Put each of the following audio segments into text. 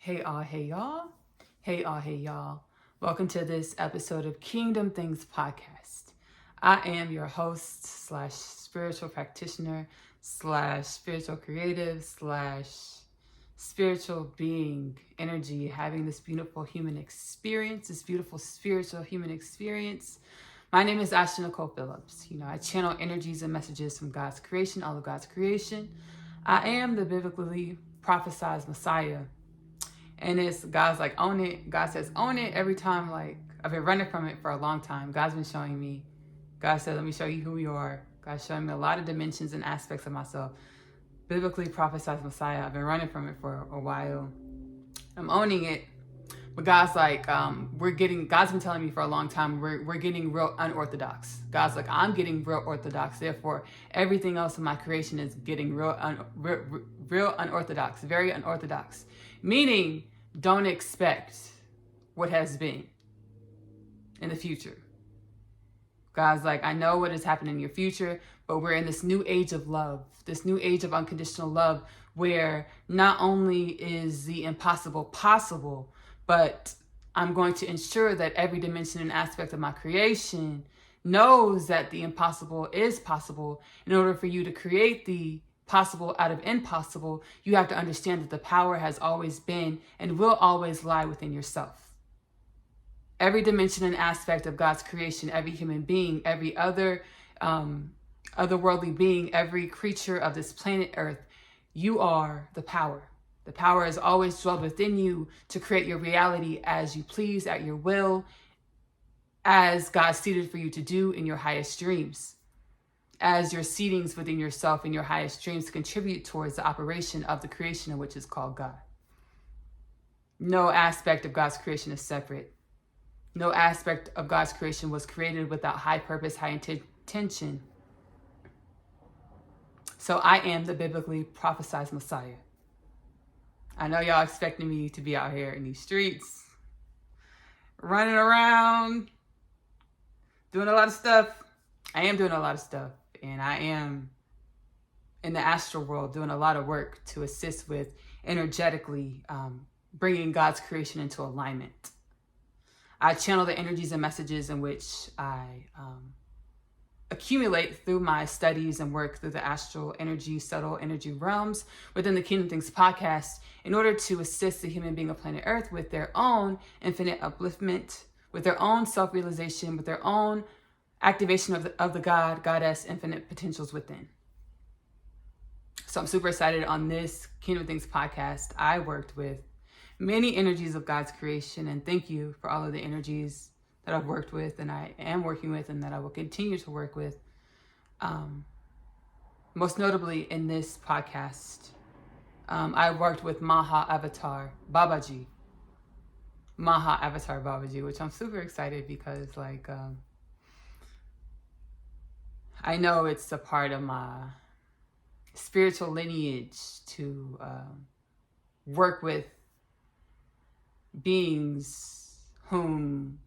Hey all, hey y'all. Hey all, hey y'all. Welcome to this episode of Kingdom Things Podcast. I am your host slash spiritual practitioner slash spiritual creative slash spiritual being energy, having this beautiful human experience, this beautiful spiritual human experience. My name is Ashley Nicole Phillips. I channel energies and messages from God's creation, all of God's creation. I am the biblically prophesied Messiah. And it's God's like, own it. God says, own it every time. Like, I've been running from it for a long time. God's been showing me. God said, let me show you who you are. God's showing me a lot of dimensions and aspects of myself. Biblically prophesied Messiah. I've been running from it for a while. I'm owning it. But God's like, God's been telling me for a long time, we're getting real unorthodox. God's like, I'm getting real orthodox. Therefore, everything else in my creation is getting real unorthodox, very unorthodox. Meaning, don't expect what has been in the future. God's like, I know what is happening in your future, but we're in this new age of love, this new age of unconditional love, where not only is the impossible possible, but I'm going to ensure that every dimension and aspect of my creation knows that the impossible is possible. In order for you to create the possible out of impossible, you have to understand that the power has always been and will always lie within yourself. Every dimension and aspect of God's creation, every human being, every otherworldly being, every creature of this planet Earth, you are the power. The power has always dwelled within you to create your reality as you please, at your will, as God seated for you to do in your highest dreams, as your seedings within yourself and your highest dreams to contribute towards the operation of the creation of which is called God. No aspect of God's creation is separate. No aspect of God's creation was created without high purpose, high intention. So I am the biblically prophesied Messiah. I know y'all expecting me to be out here in these streets, running around, doing a lot of stuff. I am doing a lot of stuff, and I am in the astral world doing a lot of work to assist with energetically bringing God's creation into alignment. I channel the energies and messages in which I accumulate through my studies and work through the astral energy, subtle energy realms within the Kingdom Things podcast in order to assist the human being of planet Earth with their own infinite upliftment, with their own self-realization, with their own activation of the God, Goddess, infinite potentials within. So I'm super excited on this Kingdom Things podcast. I worked with many energies of God's creation, and thank you for all of the energies that I've worked with and I am working with and that I will continue to work with. Most notably in this podcast, I worked with Maha Avatar Babaji, which I'm super excited because I know it's a part of my spiritual lineage to work with beings whom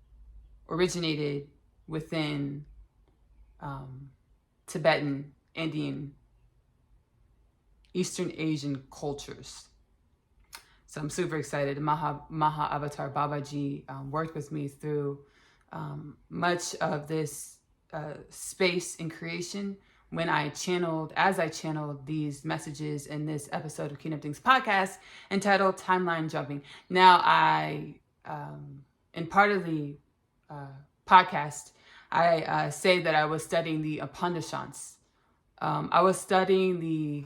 originated within Tibetan, Indian, Eastern Asian cultures. So I'm super excited. Maha Avatar Babaji worked with me through much of this space in creation as I channeled these messages in this episode of Kingdom Things podcast entitled Timeline Jumping. Now in part of the podcast, I say that I was studying the Upanishads. I was studying the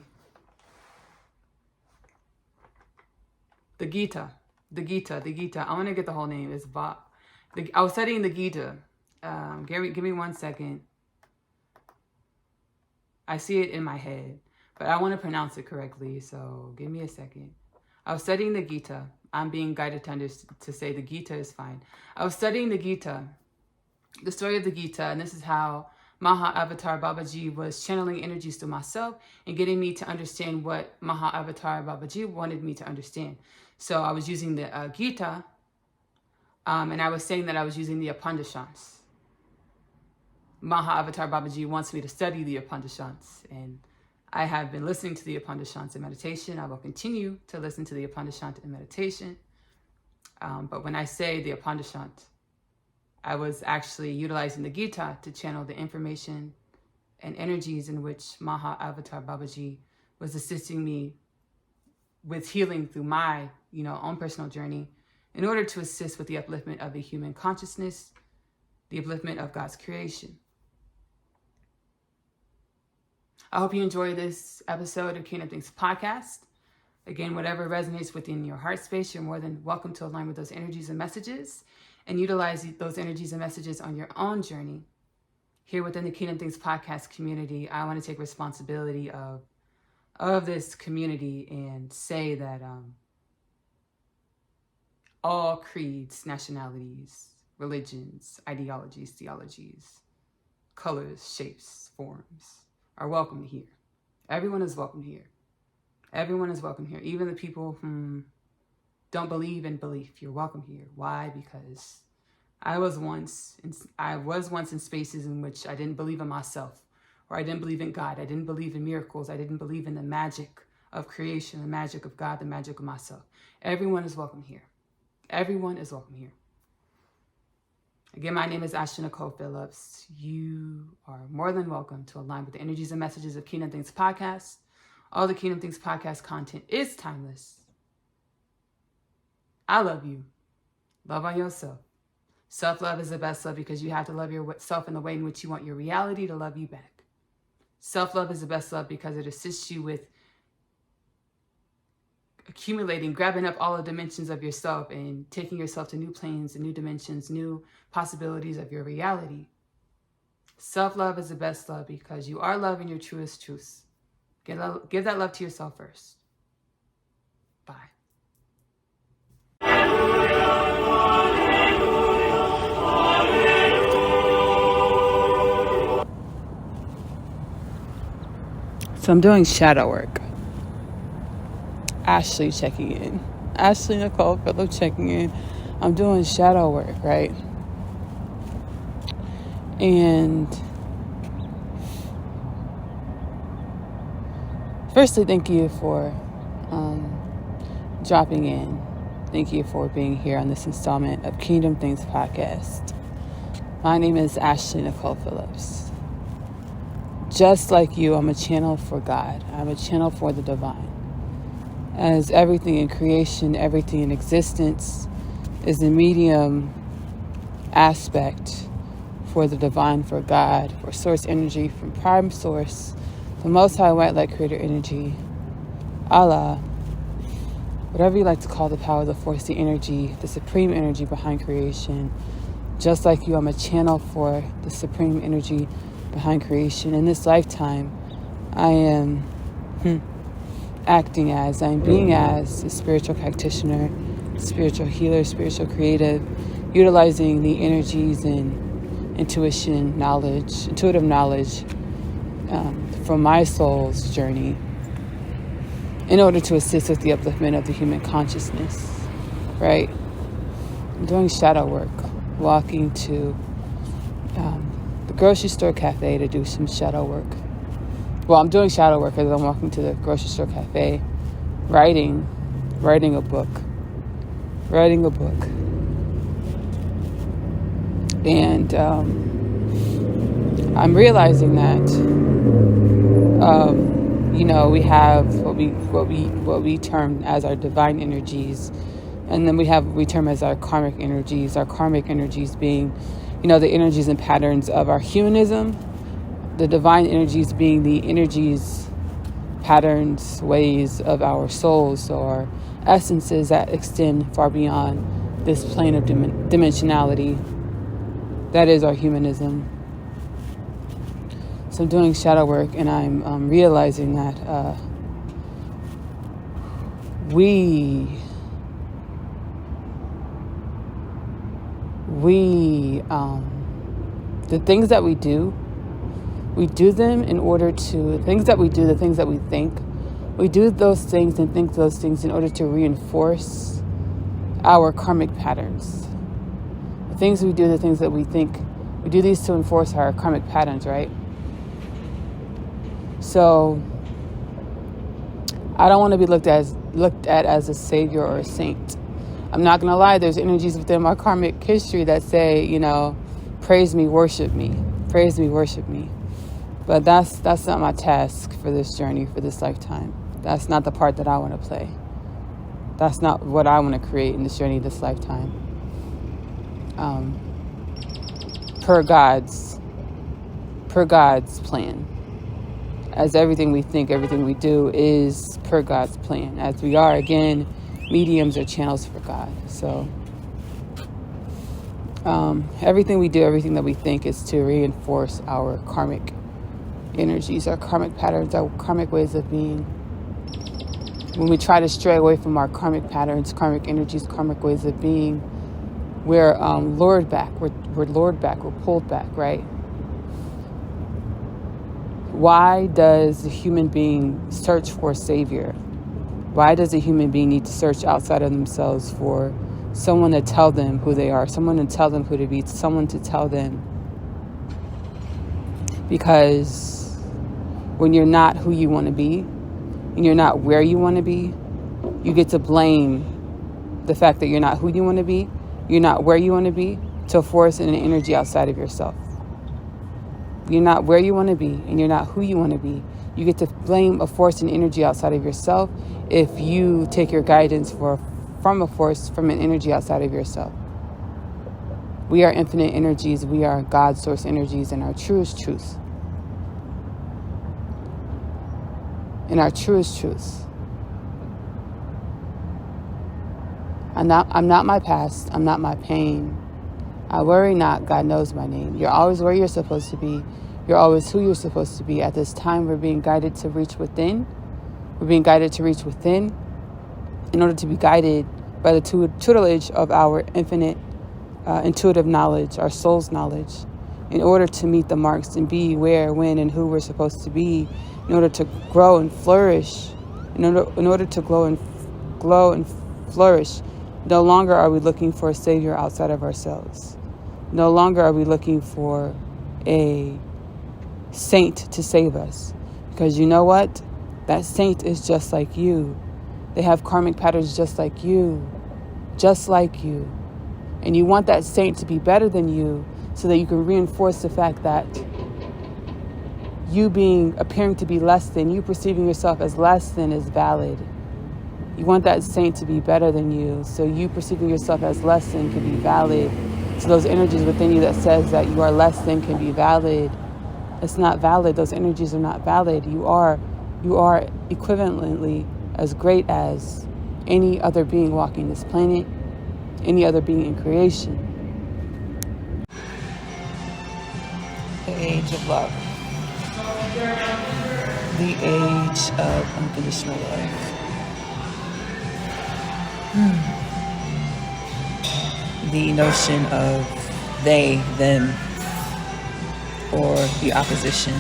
Gita. I want to get the whole name. I was studying the Gita. Give me 1 second. I see it in my head, but I want to pronounce it correctly, so give me a second. I was studying the Gita. I'm being guided to say the Gita is fine. I was studying the Gita, the story of the Gita, and this is how Maha Avatar Babaji was channeling energies to myself and getting me to understand what Maha Avatar Babaji wanted me to understand. So I was using the Gita, and I was saying that I was using the Upanishads. Maha Avatar Babaji wants me to study the Upanishads, and I have been listening to the Upanishad in meditation. I will continue to listen to the Upanishad in meditation. But when I say the Upanishad, I was actually utilizing the Gita to channel the information and energies in which Maha Avatar Babaji was assisting me with healing through my, own personal journey in order to assist with the upliftment of the human consciousness, the upliftment of God's creation. I hope you enjoy this episode of Kingdom Things Podcast. Again, whatever resonates within your heart space, you're more than welcome to align with those energies and messages and utilize those energies and messages on your own journey. Here within the Kingdom Things Podcast community, I want to take responsibility of this community and say that all creeds, nationalities, religions, ideologies, theologies, colors, shapes, forms are welcome here. Everyone is welcome here. Everyone is welcome here. Even the people who don't believe in belief, you're welcome here. Why? Because I was once in spaces in which I didn't believe in myself, or I didn't believe in God. I didn't believe in miracles. I didn't believe in the magic of creation, the magic of God, the magic of myself. Everyone is welcome here. Everyone is welcome here. Again, my name is Ashley Nicole Phillips. You are more than welcome to align with the energies and messages of Kingdom Things Podcast. All the Kingdom Things Podcast content is timeless. I love you. Love on yourself. Self-love is the best love because you have to love yourself in the way in which you want your reality to love you back. Self-love is the best love because it assists you with accumulating, grabbing up all the dimensions of yourself and taking yourself to new planes and new dimensions, new possibilities of your reality. Self-love is the best love because you are love in your truest truths. Give that love to yourself first. Bye. So I'm doing shadow work. Ashley checking in. Ashley Nicole Phillips checking in. I'm doing shadow work, right? And firstly, thank you for dropping in. Thank you for being here on this installment of Kingdom Things Podcast. My name is Ashley Nicole Phillips. Just like you, I'm a channel for God. I'm a channel for the divine. As everything in creation, everything in existence is a medium aspect for the divine, for God, for source energy, from prime source, the most high white light creator energy, Allah, whatever you like to call the power, the force, the energy, the supreme energy behind creation. Just like you, I'm a channel for the supreme energy behind creation. In this lifetime, I am acting as, I'm being as a spiritual practitioner, spiritual healer, spiritual creative, utilizing the energies and intuitive knowledge from my soul's journey in order to assist with the upliftment of the human consciousness, right? I'm doing shadow work, walking to the grocery store cafe to do some shadow work. Well, I'm doing shadow work as I'm walking to the grocery store cafe, writing a book. And I'm realizing that, we have what we term as our divine energies, and then we term as our karmic energies. Our karmic energies being, the energies and patterns of our humanism. The divine energies being the energies, patterns, ways of our souls or essences that extend far beyond this plane of dimensionality. That is our humanism. So I'm doing shadow work, and I'm realizing that the things that we do them in order to, the things that we think, we do those things and think those things in order to reinforce our karmic patterns. The things we do, the things that we think, we do these to enforce our karmic patterns, right? So I don't want to be looked at as a savior or a saint. I'm not going to lie, there's energies within my karmic history that say, you know, praise me, worship me. Praise me, worship me. But that's not my task for this journey, for this lifetime. That's not the part that I want to play. That's not what I want to create in this journey, this lifetime. Per God's plan. As everything we think, everything we do is per God's plan. As we are, again, mediums or channels for God. So everything we do, everything that we think is to reinforce our karmic energies, our karmic patterns, our karmic ways of being. When we try to stray away from our karmic patterns, karmic energies, karmic ways of being, we're lured back. We're lured back. We're pulled back, right? Why does a human being search for a savior? Why does a human being need to search outside of themselves for someone to tell them who they are, someone to tell them who to be, someone to tell them? Because when you're not who you want to be, and you're not where you want to be, you get to blame the fact that you're not who you want to be, you're not where you want to be, to a force and an energy outside of yourself. You're not where you want to be, and you're not who you want to be. You get to blame a force and energy outside of yourself if you take your guidance from a force, from an energy outside of yourself. We are infinite energies. We are God source energies in our truest truth. In our truest truth. I'm not my past. I'm not my pain. I worry not, God knows my name. You're always where you're supposed to be. You're always who you're supposed to be. At this time, we're being guided to reach within. We're being guided to reach within in order to be guided by the tutelage of our infinite intuitive knowledge, our soul's knowledge, in order to meet the marks and be where, when, and who we're supposed to be, in order to grow and flourish, in order to glow and flourish. No longer are we looking for a savior outside of ourselves. No longer are we looking for a saint to save us. Because you know what? That saint is just like you. They have karmic patterns just like you. Just like you. And you want that saint to be better than you so that you can reinforce the fact that you appearing to be less than, you perceiving yourself as less than is valid. You want that saint to be better than you, so you perceiving yourself as less than can be valid. So those energies within you that says that you are less than can be valid. It's not valid. Those energies are not valid. You are equivalently as great as any other being walking this planet, any other being in creation. The age of love. The age of unconditional love. The notion of they, them, or the opposition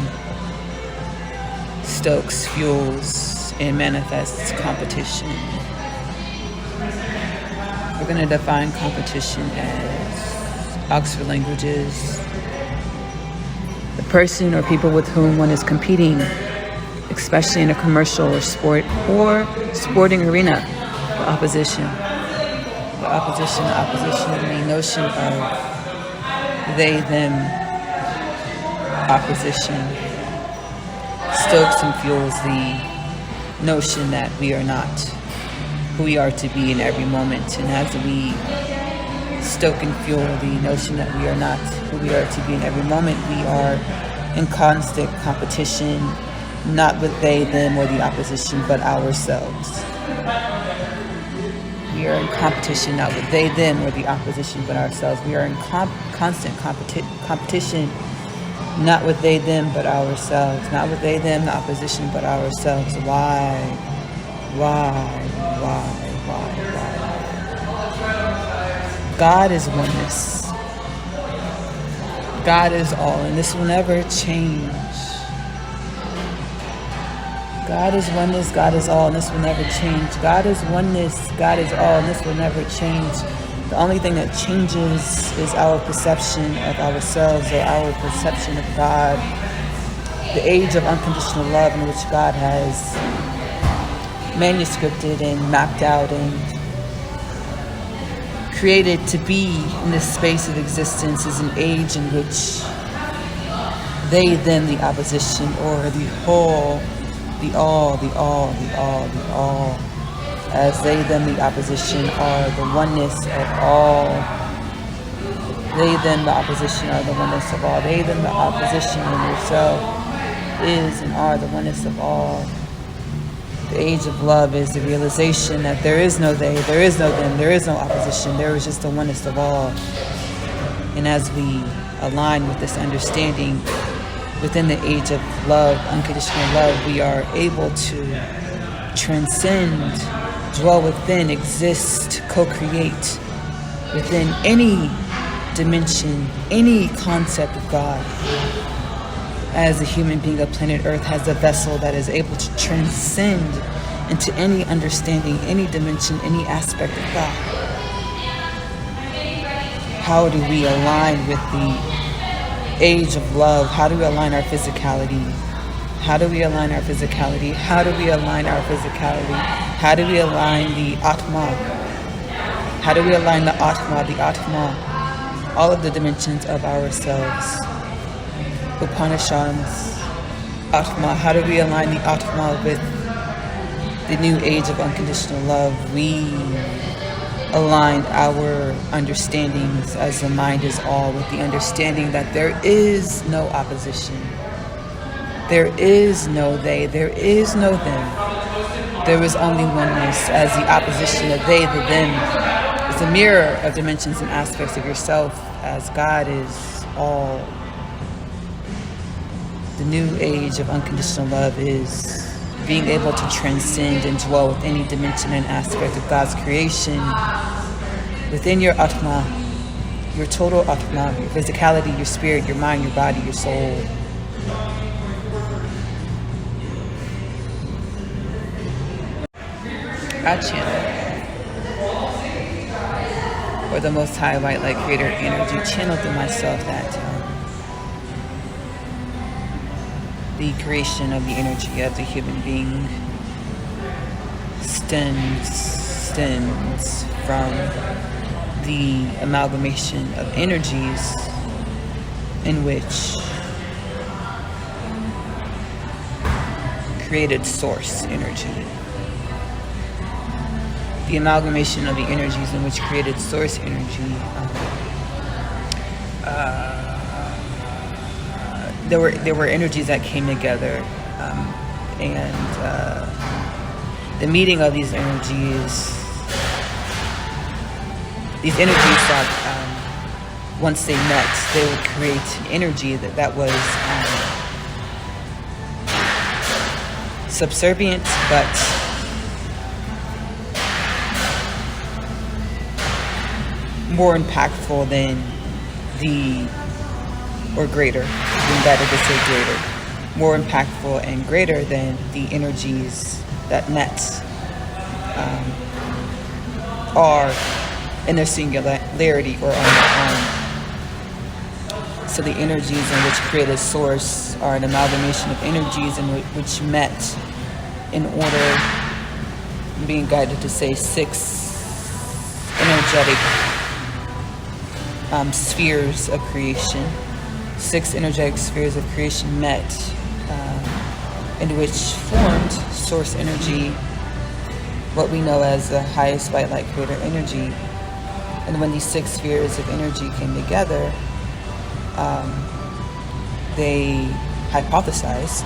stokes, fuels, and manifests competition. We're going to define competition as Oxford Languages, the person or people with whom one is competing, especially in a commercial or sporting arena. The opposition, the notion of they, them, opposition stokes and fuels the notion that we are not who we are to be in every moment. And as we stoke and fuel the notion that we are not who we are to be in every moment, we are in constant competition, not with they, them, or the opposition, but ourselves. We are in competition, not with they, them, or the opposition, but ourselves. We are in constant competition, not with they, them, but ourselves. Not with they, them, the opposition, but ourselves. Why? God is oneness. God is all, and this will never change. God is oneness, God is all, and this will never change. God is oneness, God is all, and this will never change. The only thing that changes is our perception of ourselves or our perception of God. The age of unconditional love in which God has manuscripted and mapped out and created to be in this space of existence is an age in which they, them, the opposition, or the whole, the all, the all, the all, the all, as they, them, the opposition are the oneness of all. They, them, the opposition are the oneness of all. They, them, the opposition in yourself is and are the oneness of all. The age of love is the realization that there is no they, there is no them, there is no opposition, there is just the oneness of all. And as we align with this understanding within the age of love, unconditional love, we are able to transcend, dwell within, exist, co-create within any dimension, any concept of God. As a human being of planet Earth has a vessel that is able to transcend into any understanding, any dimension, any aspect of God. How do we align with the age of love? How do we align our physicality? How do we align our physicality? How do we align our physicality? How do we align the Atma? How do we align the Atma, all of the dimensions of ourselves? Upanishads, Atma. How do we align the Atma with the new age of unconditional love? We aligned our understandings as the mind is all with the understanding that there is no opposition. There is no they, there is no them. There is only oneness, as the opposition of they, the them, is a mirror of dimensions and aspects of yourself, as God is all. The new age of unconditional love is being able to transcend and dwell with any dimension and aspect of God's creation within your Atma, your total Atma, your physicality, your spirit, your mind, your body, your soul. I channel, or the Most High White Light Creator energy channeled through myself that the creation of the energy of the human being stems from the amalgamation of energies in which created source energy. The amalgamation of the energies in which created source energy there were energies that came together, and the meeting of these energies that once they met, they would create an energy that was subservient but more impactful than greater, being better to say greater, more impactful and greater than the energies that met are in their singularity or on their own. So the energies in which created source are an amalgamation of energies in which met in order, being guided to say 6 energetic spheres of creation. 6 energetic spheres of creation met, in which formed source energy, what we know as the highest white light creator energy. And when these 6 spheres of energy came together, they hypothesized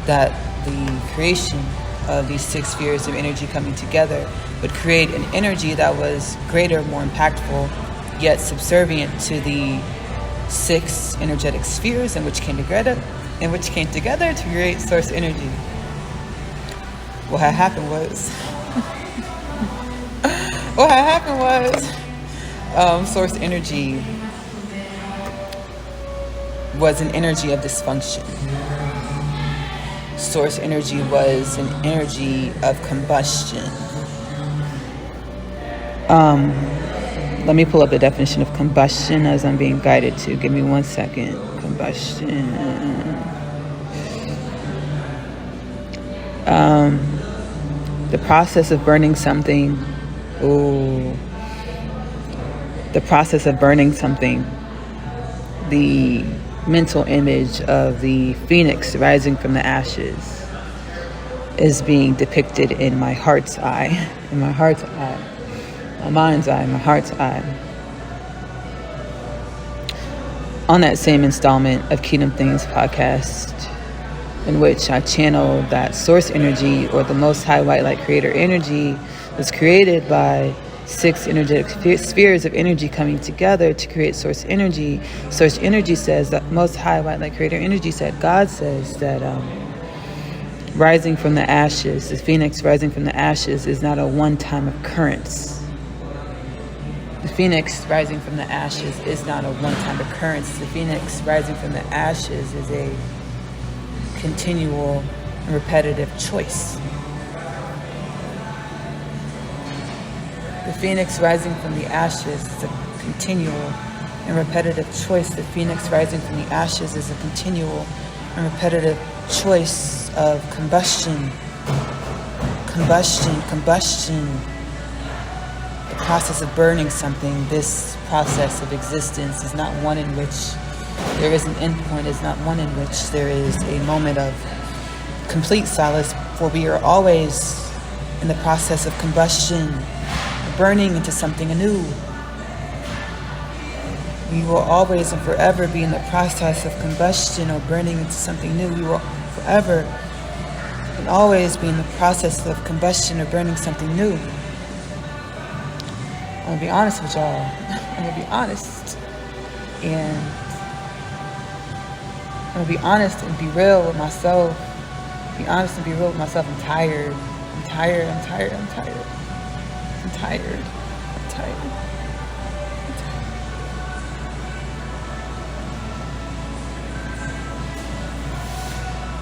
that the creation of these 6 spheres of energy coming together would create an energy that was greater, more impactful, yet subservient to the 6 energetic spheres in which came together to create source energy. What had happened was source energy was an energy of dysfunction. Source energy was an energy of combustion. Let me pull up the definition of combustion as I'm being guided to. Give me 1 second. Combustion. The process of burning something. The process of burning something. The mental image of the phoenix rising from the ashes is being depicted in my heart's eye. In my heart's eye. My mind's eye, my heart's eye. On that same installment of Kingdom Things podcast, in which I channeled that source energy, or the most high white light creator energy, was created by 6 energetic spheres of energy coming together to create source energy. Source energy says that most high white light creator energy said, God says that rising from the ashes, the phoenix rising from the ashes, is not a one-time occurrence. The phoenix rising from the ashes is not a one-time occurrence. The phoenix rising from the ashes is a continual and repetitive choice. The phoenix rising from the ashes is a continual and repetitive choice. The phoenix rising from the ashes is a continual and repetitive choice of combustion. The process of burning something, this process of existence, is not one in which there is an endpoint, is not one in which there is a moment of complete solace, for we are always in the process of combustion, burning into something anew. We will always and forever be in the process of combustion or burning into something new. We will forever and always be in the process of combustion or burning something new. I'm gonna be honest with y'all. I'm gonna be honest. And I'm gonna be honest and be real with myself. Be honest and be real with myself. I'm tired.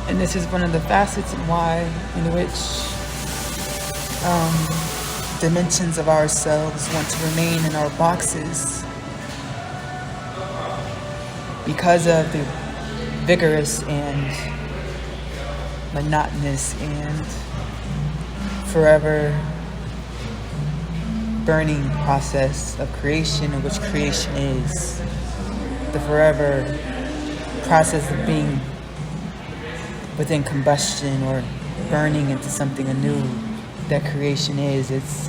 And this is one of the facets in which dimensions of ourselves want to remain in our boxes because of the vigorous and monotonous and forever burning process of creation, in which creation is. The forever process of being within combustion or burning into something anew that creation is. It's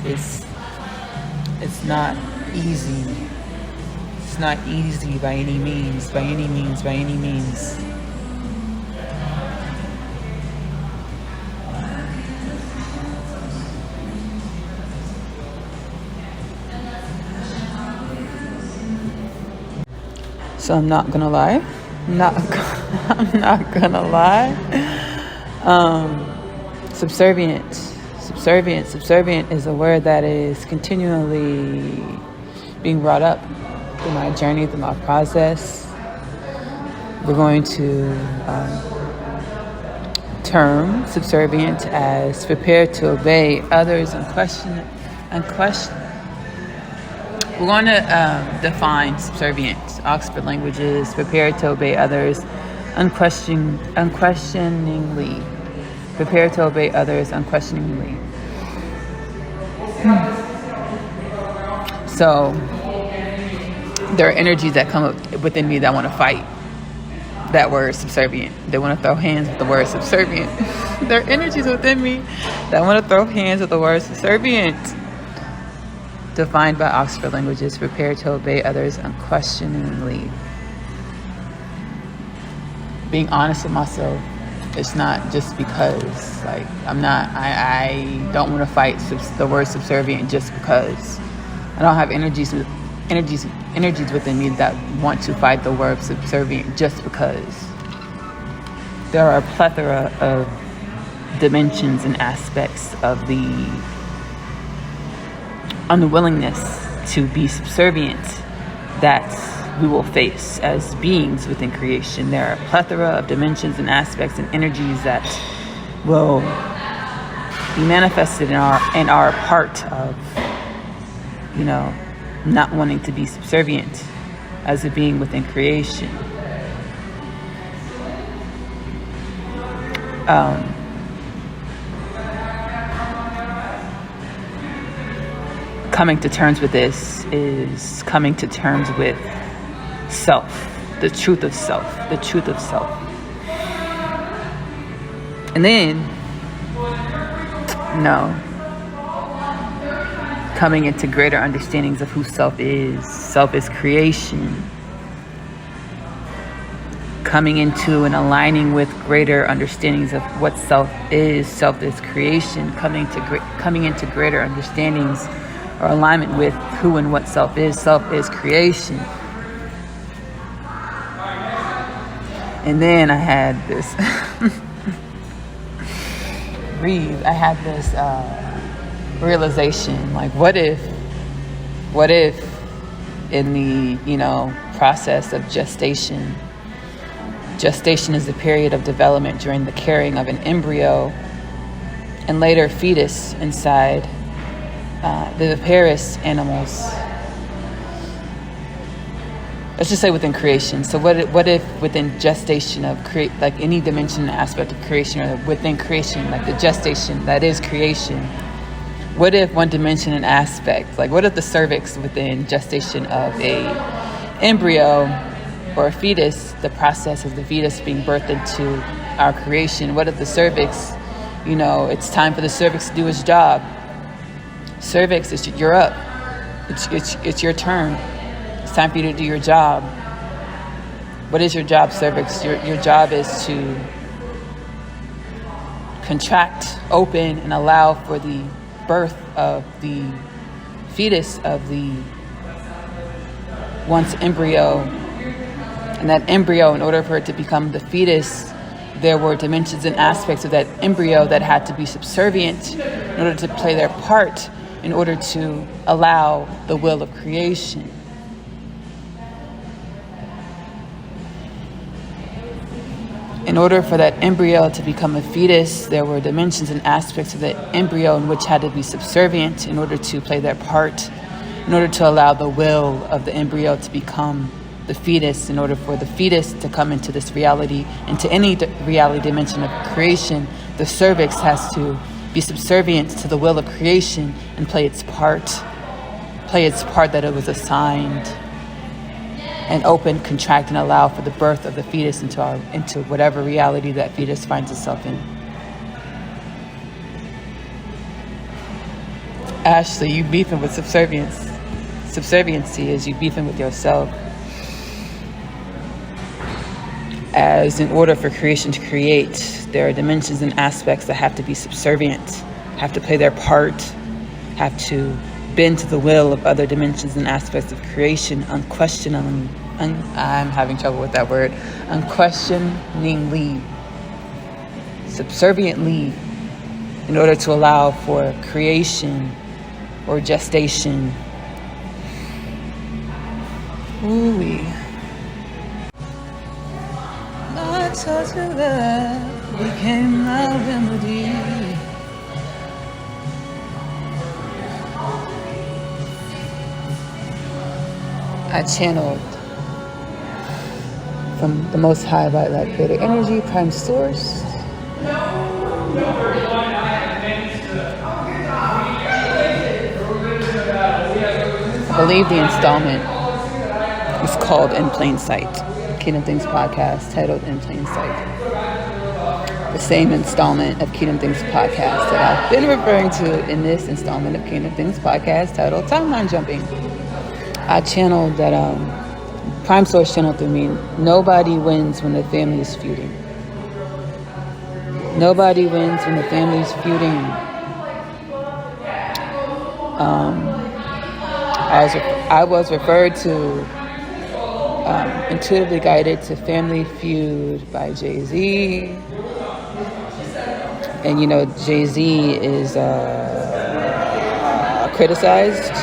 not easy. It's not easy by any means. So I'm not gonna lie. I'm not gonna lie. Subservient is a word that is continually being brought up through my journey, through my process. We're going to term subservient as prepared to obey others We're going to define subservient. Oxford Languages, prepared to obey others unquestioningly. Prepared to obey others unquestioningly. So there are energies that come up within me that want to fight that word subservient. They want to throw hands with the word subservient. There are energies within me that want to throw hands with the word subservient. Defined by Oxford Languages, prepared to obey others unquestioningly. Being honest with myself, it's not just because, I don't want to fight the word subservient just because. I don't have energies within me that want to fight the word subservient just because. There are a plethora of dimensions and aspects of the unwillingness to be subservient that we will face as beings within creation. There are a plethora of dimensions and aspects and energies that will be manifested in our part of, not wanting to be subservient as a being within creation. coming to terms with this is coming to terms with self, the truth of self. And then, coming into greater understandings of who self is. Self is creation. Coming into and aligning with greater understandings of what self is. Self is creation. Coming into greater understandings or alignment with who and what self is. Self is creation. And then I had this realization, like, what if in the, process of gestation is the period of development during the carrying of an embryo and later fetus inside the viviparous animals. Let's just say within creation. So what if within gestation of like any dimension and aspect of creation, or within creation, like the gestation that is creation, what if one dimension and aspect, like what if the cervix within gestation of a embryo or a fetus, the process of the fetus being birthed into our creation, what if the cervix, it's time for the cervix to do its job. Cervix, you're up. It's your turn. It's time for you to do your job. What is your job, cervix? Your job is to contract, open, and allow for the birth of the fetus of the once embryo. And that embryo, in order for it to become the fetus, there were dimensions and aspects of that embryo that had to be subservient in order to play their part, in order to allow the will of creation. In order for that embryo to become a fetus, there were dimensions and aspects of that embryo in which had to be subservient in order to play their part, in order to allow the will of the embryo to become the fetus. In order for the fetus to come into this reality, into any reality dimension of creation, the cervix has to be subservient to the will of creation and play its part that it was assigned, and open, contract, and allow for the birth of the fetus into whatever reality that fetus finds itself in. Ashley, you beefing with subservience. Subserviency is you beefing with yourself. As in order for creation to create, there are dimensions and aspects that have to be subservient, have to play their part, have to bend to the will of other dimensions and aspects of creation unquestioningly. I'm having trouble with that word. Unquestioningly, subserviently, in order to allow for creation or gestation. Ooh-wee. My touch of love became my remedy. I channeled from the Most High by Light Creator Energy, Prime Source. I believe the installment is called In Plain Sight. Kingdom Things podcast titled In Plain Sight. The same installment of Kingdom Things podcast that I've been referring to in this installment of Kingdom Things podcast titled Timeline Jumping. I channeled that Prime Source channeled through me. Nobody wins when the family is feuding. Nobody wins when the family is feuding. As I was referred to, intuitively guided to Family Feud by Jay-Z. And Jay-Z is criticized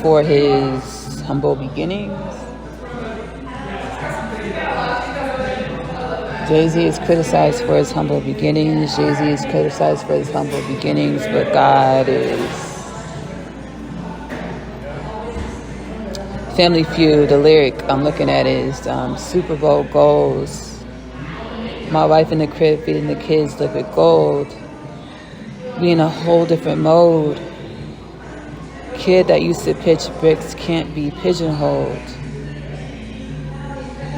for his humble beginnings. Jay-Z is criticized for his humble beginnings. Jay-Z is criticized for his humble beginnings, but God is. Family Feud, the lyric I'm looking at is Super Bowl goals. My wife in the crib feeding the kids liquid gold. Be in a whole different mode. Kid that used to pitch bricks can't be pigeonholed.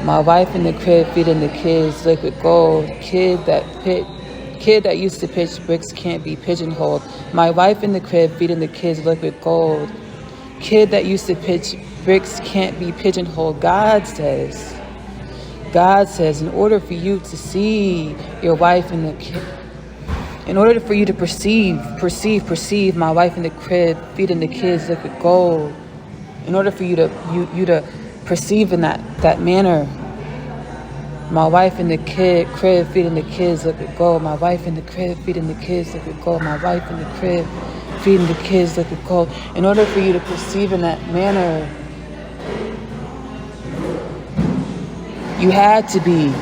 My wife in the crib feeding the kids liquid gold. Kid that used to pitch bricks can't be pigeonholed. My wife in the crib feeding the kids liquid gold. Kid that used to pitch bricks can't be pigeonholed. God says, in order for you to see your wife in the kid, in order for you to perceive my wife in the crib feeding the kids liquid gold, in order for you to perceive in that manner, my wife in the crib feeding the kids liquid gold, my wife in the crib feeding the kids liquid gold, my wife in the crib feeding the kids liquid gold, in order for you to perceive in that manner, you had to be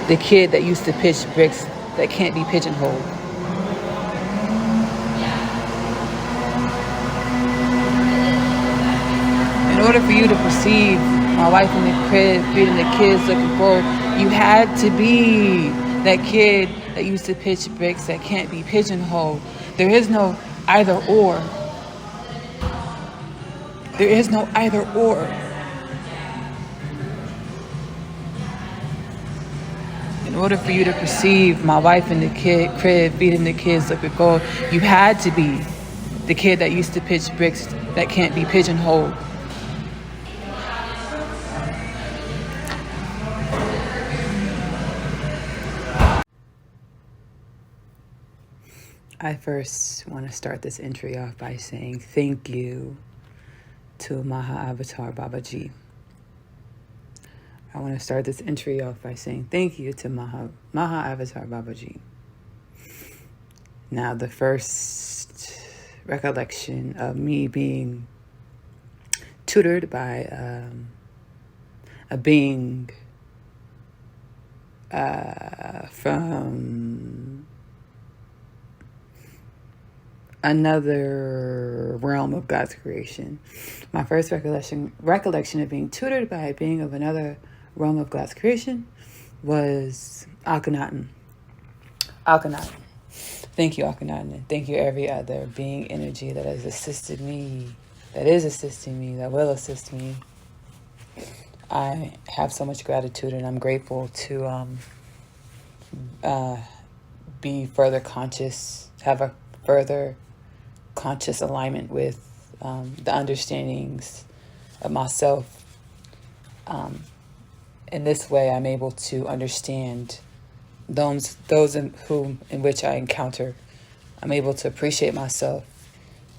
the kid that used to pitch bricks that can't be pigeonholed. In order for you to perceive my wife in the crib feeding the kids looking forward, you had to be that kid that used to pitch bricks that can't be pigeonholed. There is no either or. There is no either or. In order for you to perceive my wife in the crib feeding the kids liquid gold, you had to be the kid that used to pitch bricks that can't be pigeonholed. I first want to start this entry off by saying thank you to Maha Avatar Babaji. I want to start this entry off by saying thank you to Maha Avatar Babaji. Now, the first recollection of me being tutored by a being from another realm of God's creation. My first recollection of being tutored by a being of another realm of God's creation was Akhenaten. Thank you, Akhenaten, and thank you every other being energy that has assisted me, that is assisting me, that will assist me. I have so much gratitude, and I'm grateful to be further conscious, have a further conscious alignment with the understandings of myself. In this way, I'm able to understand those in which I encounter. I'm able to appreciate myself,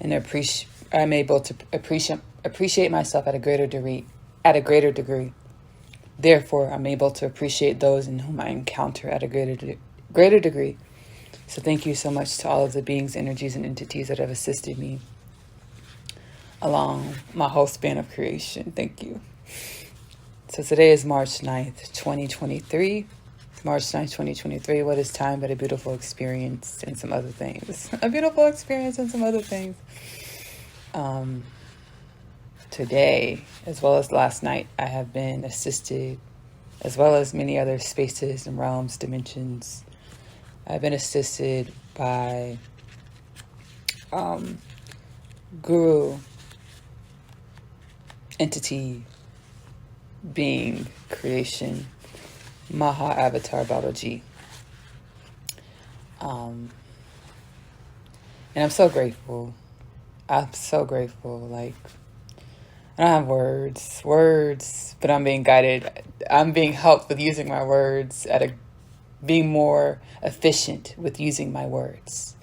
and I'm able to appreciate myself at a greater degree. Therefore, I'm able to appreciate those in whom I encounter at a greater degree. So thank you so much to all of the beings, energies, and entities that have assisted me along my whole span of creation. Thank you. So today is March 9th, 2023. March 9th, 2023. What is time but a beautiful experience and some other things? A beautiful experience and some other things. Today, as well as last night, I have been assisted, as well as many other spaces and realms, dimensions. I've been assisted by Guru, entity, being, creation, Maha Avatar Babaji. And I'm so grateful. Like, I don't have words, but I'm being guided. I'm being helped with using my words being more efficient with using my words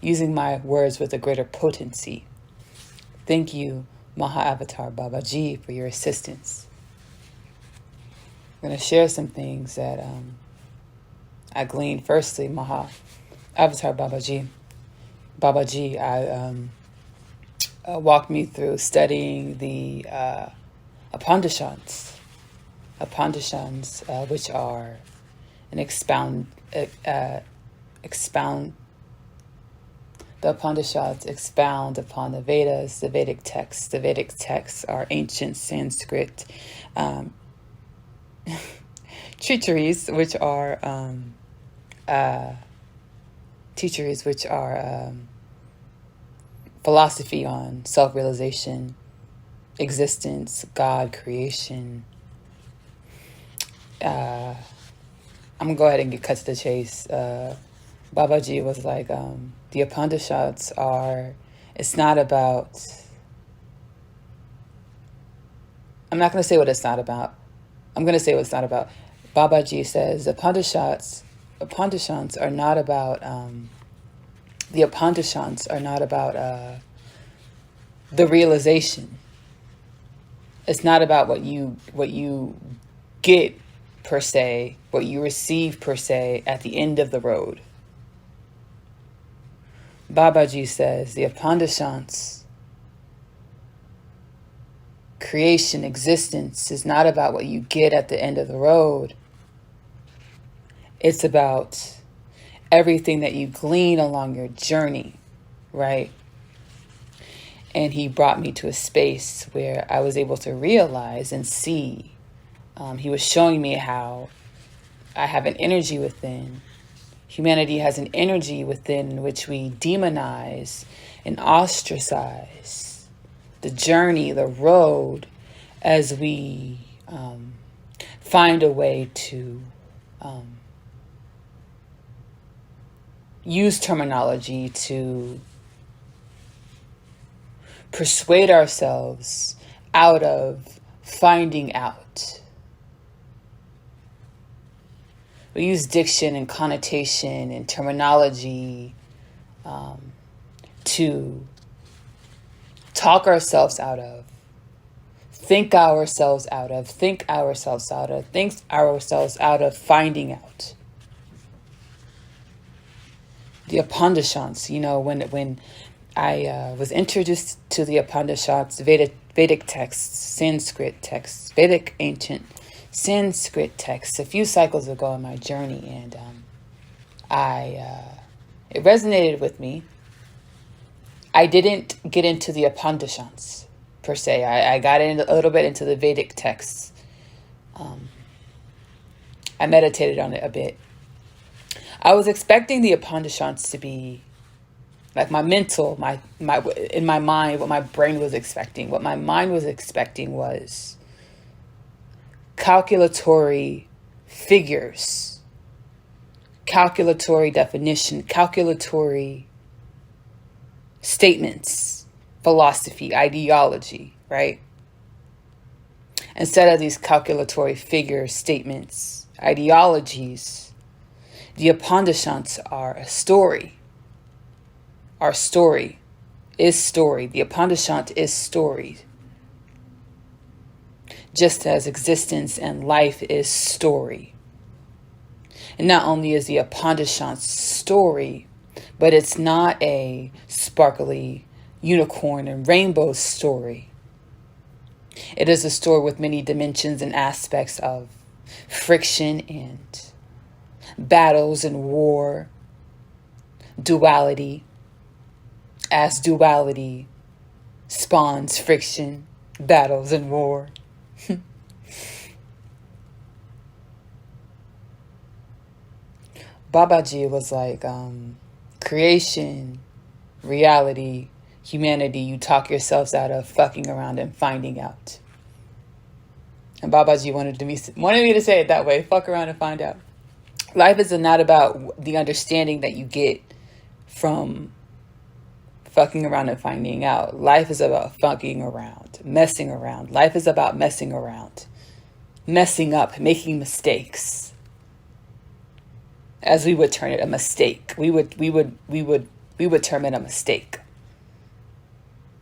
with a greater potency. Thank you, Maha Avatar Babaji, for your assistance. I'm going to share some things that I gleaned. Firstly, Maha Avatar Babaji, walked me through studying the Upanishads, which are the Upanishads expound upon the Vedas, the Vedic texts. The Vedic texts are ancient Sanskrit teacheries, which are philosophy on self-realization, existence, God, creation. I'm going to go ahead and get cut to the chase. Babaji was like, the Upanishads are, it's not about, I'm not going to say what it's not about. I'm going to say what it's not about. Babaji says Upanishads are not about, the Upanishads are not about the realization. It's not about what you get per se, what you receive per se at the end of the road. Babaji says the Upanishads, creation, existence, is not about what you get at the end of the road. It's about everything that you glean along your journey, right? And he brought me to a space where I was able to realize and see. He was showing me how I have an energy within. Humanity has an energy within which we demonize and ostracize the journey, the road, as we find a way to use terminology to persuade ourselves out of finding out. We use diction and connotation and terminology to talk ourselves out of, think ourselves out of finding out. The Upanishads, when I was introduced to the Upanishads, Vedic texts, Sanskrit texts, Vedic ancient Sanskrit texts a few cycles ago in my journey, and it resonated with me. I didn't get into the Upanishads per se. I got in a little bit into the Vedic texts. I meditated on it a bit. I was expecting the Upanishads to be like my mental, in my mind, what my brain was expecting. What my mind was expecting was calculatory figures, calculatory definition, calculatory statements, philosophy, ideology, right? Instead of these calculatory figures, statements, ideologies, the Upanishads are a story. Our story is story. The Upanishad is story. Just as existence and life is story. And not only is the Upanishad story, but it's not a sparkly unicorn and rainbow story. It is a story with many dimensions and aspects of friction and battles and war, duality, as duality spawns friction, battles, and war. Babaji was like, creation, reality, humanity, you talk yourselves out of fucking around and finding out. And Babaji wanted me to say it that way, fuck around and find out. Life is not about the understanding that you get from fucking around and finding out. Life is about fucking around, messing around. Life is about messing around, messing up, making mistakes. As we would term it, a mistake. We would term it a mistake.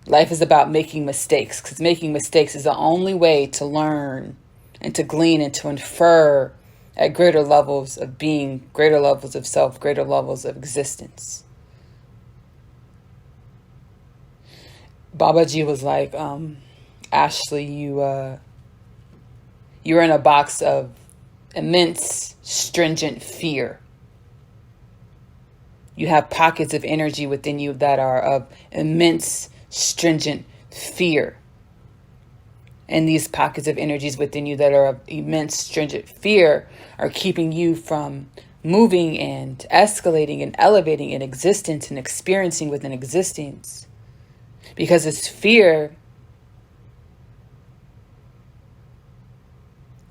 Life is about making mistakes, because making mistakes is the only way to learn and to glean and to infer at greater levels of being, greater levels of self, greater levels of existence. Babaji was like, Ashley, you're in a box of immense, stringent fear. You have pockets of energy within you that are of immense, stringent fear. And these pockets of energies within you that are of immense, stringent fear are keeping you from moving and escalating and elevating in existence and experiencing within existence Because this fear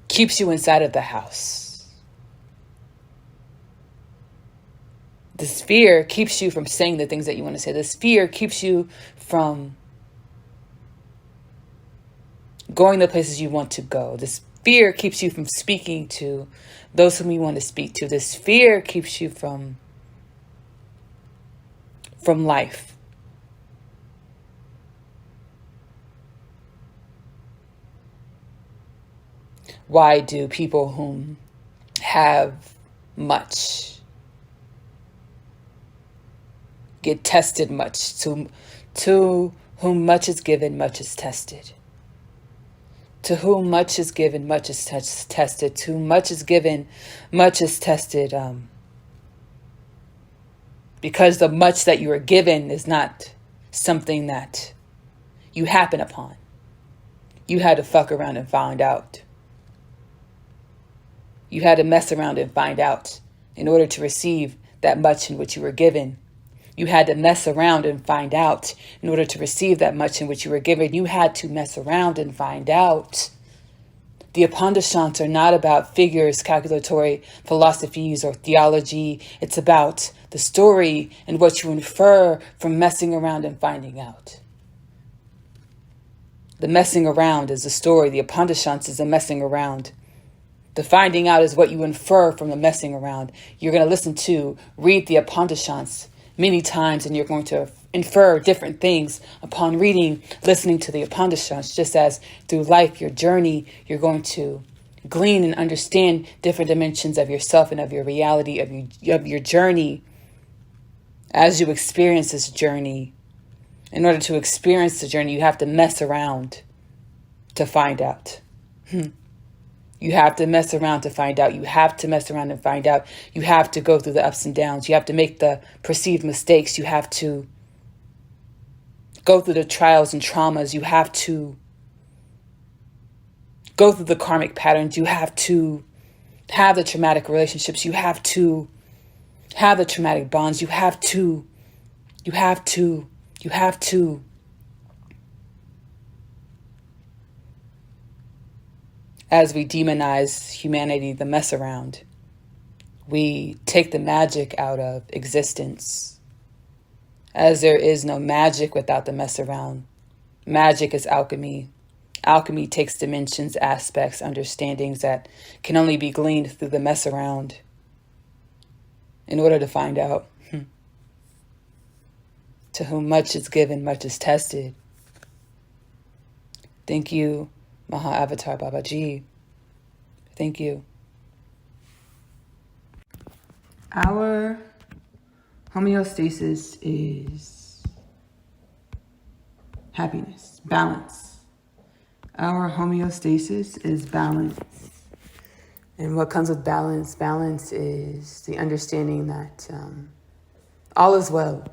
keeps you inside of the house. This fear keeps you from saying the things that you want to say. This fear keeps you from going the places you want to go. This fear keeps you from speaking to those whom you want to speak to. This fear keeps you from life. Why do people whom have much get tested much? To whom much is given, much is tested. To whom much is given, much is tested. To whom much is given, much is tested. Because the much that you are given is not something that you happen upon. You had to fuck around and find out. You had to mess around and find out in order to receive that much in which you were given. You had to mess around and find out in order to receive that much in which you were given. You had to mess around and find out. The Upanishads are not about figures, calculatory philosophies, or theology. It's about the story and what you infer from messing around and finding out. The messing around is the story. The Upanishads is the messing around. The finding out is what you infer from the messing around. You're going to read the Upanishads many times, and you're going to infer different things upon listening to the Upanishads. Just as through life, your journey, you're going to glean and understand different dimensions of yourself and of your reality, of your journey. As you experience this journey, in order to experience the journey, you have to mess around to find out. You have to mess around to find out. You have to mess around and find out. You have to go through the ups and downs. You have to make the perceived mistakes. You have to go through the trials and traumas. You have to go through the karmic patterns. You have to have the traumatic relationships. You have to have the traumatic bonds. You have to. As we demonize humanity, the mess around, we take the magic out of existence. As there is no magic without the mess around. Magic is alchemy. Alchemy takes dimensions, aspects, understandings that can only be gleaned through the mess around in order to find out. To whom much is given, much is tested. Thank you, Maha Avatar Babaji. Thank you. Our homeostasis is happiness, balance. Our homeostasis is balance. And what comes with balance? Balance is the understanding that all is well.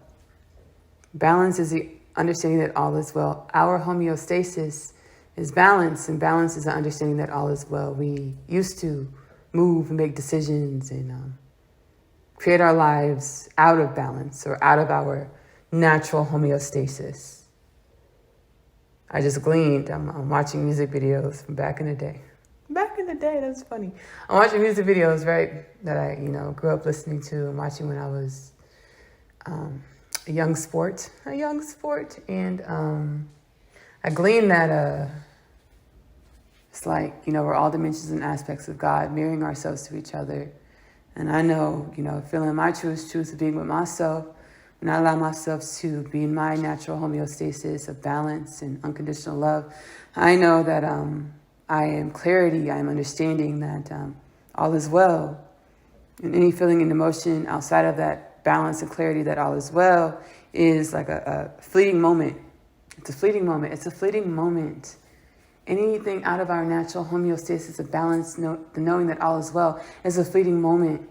Balance is the understanding that all is well. Our homeostasis is balance, and balance is the understanding that all is well. We used to move and make decisions and create our lives out of balance or out of our natural homeostasis. I just gleaned. I'm watching music videos from back in the day. Back in the day, that's funny. I'm watching music videos, right, that I, grew up listening to and watching when I was a young sport. And I gleaned that it's like, we're all dimensions and aspects of God, mirroring ourselves to each other. And I know, feeling my truest truth of being with myself, when I allow myself to be in my natural homeostasis of balance and unconditional love, I know that I am clarity, I am understanding that all is well. And any feeling and emotion outside of that balance and clarity that all is well is like a fleeting moment. It's a fleeting moment. Anything out of our natural homeostasis of balance, the knowing that all is well, is a fleeting moment.